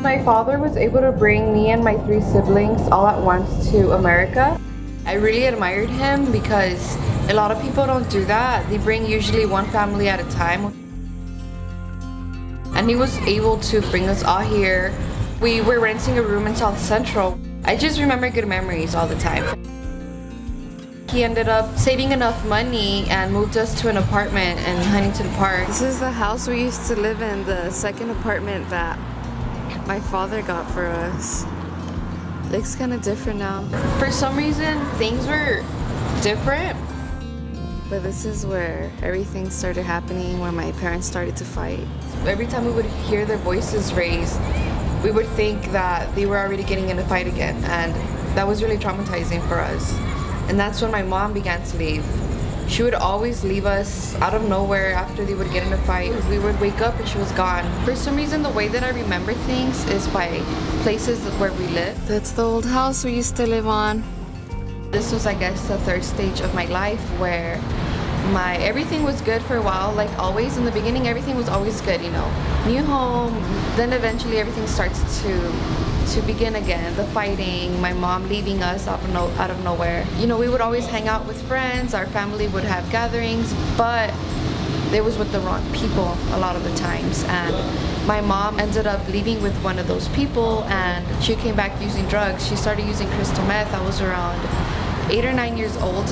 my father was able to bring me and my three siblings all at once to America, I really admired him because a lot of people don't do that. They bring usually one family at a time. And he was able to bring us all here. We were renting a room in South Central. I just remember good memories all the time. He ended up saving enough money and moved us to an apartment in Huntington Park. This is the house we used to live in, the second apartment that my father got for us. Looks kind of different now. For some reason, things were different. But this is where everything started happening, where my parents started to fight. Every time we would hear their voices raised, we would think that they were already getting in a fight again, and that was really traumatizing for us. And that's when my mom began to leave. She would always leave us out of nowhere after they would get in a fight. We would wake up and she was gone. For some reason, the way that I remember things is by places where we live. That's the old house we used to live on. This was, I guess, the third stage of my life where everything was good for a while. Like always, in the beginning, everything was always good, you know. New home, then eventually everything starts to begin again. The fighting, my mom leaving us out of nowhere. You know, we would always hang out with friends, our family would have gatherings, but it was with the wrong people a lot of the times. And my mom ended up leaving with one of those people, and she came back using drugs. She started using crystal meth. I was around 8 or 9 years old.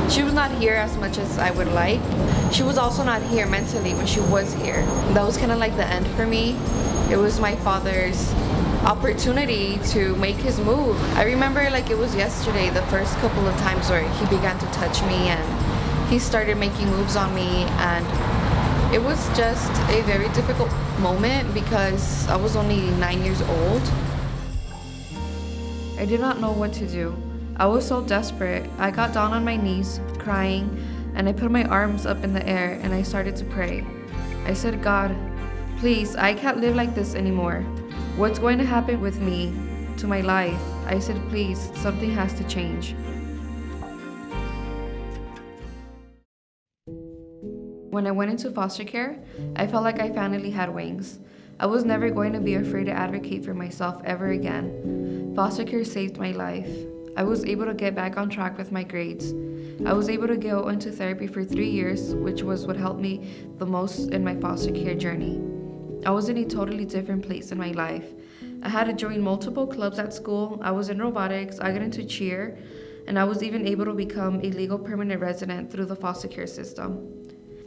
She was not here as much as I would like. She was also not here mentally when she was here. That was kind of like the end for me. It was my father's opportunity to make his move. I remember like it was yesterday, the first couple of times where he began to touch me and he started making moves on me, and it was just a very difficult moment because I was only 9 years old. I did not know what to do. I was so desperate. I got down on my knees, crying, and I put my arms up in the air and I started to pray. I said, God, please, I can't live like this anymore. What's going to happen with me, to my life? I said, please, something has to change. When I went into foster care, I felt like I finally had wings. I was never going to be afraid to advocate for myself ever again. Foster care saved my life. I was able to get back on track with my grades. I was able to go into therapy for 3 years, which was what helped me the most in my foster care journey. I was in a totally different place in my life. I had to join multiple clubs at school. I was in robotics, I got into cheer, and I was even able to become a legal permanent resident through the foster care system.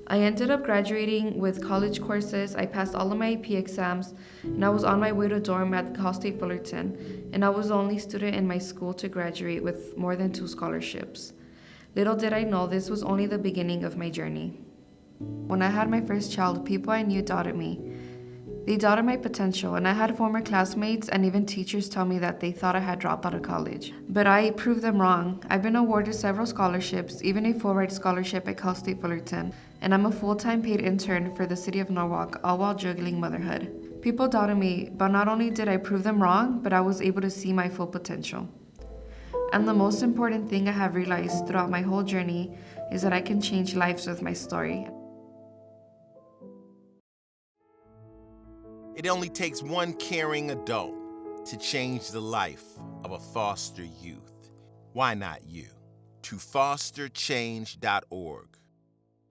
I ended up graduating with college courses. I passed all of my AP exams, and I was on my way to dorm at Cal State Fullerton, and I was the only student in my school to graduate with more than 2 scholarships. Little did I know this was only the beginning of my journey. When I had my first child, people I knew doubted me. They doubted my potential, and I had former classmates and even teachers tell me that they thought I had dropped out of college. But I proved them wrong. I've been awarded several scholarships, even a full-ride scholarship at Cal State Fullerton, and I'm a full-time paid intern for the city of Norwalk, all while juggling motherhood. People doubted me, but not only did I prove them wrong, but I was able to see my full potential. And the most important thing I have realized throughout my whole journey is that I can change lives with my story. It only takes one caring adult to change the life of a foster youth. Why not you? To fosterchange.org.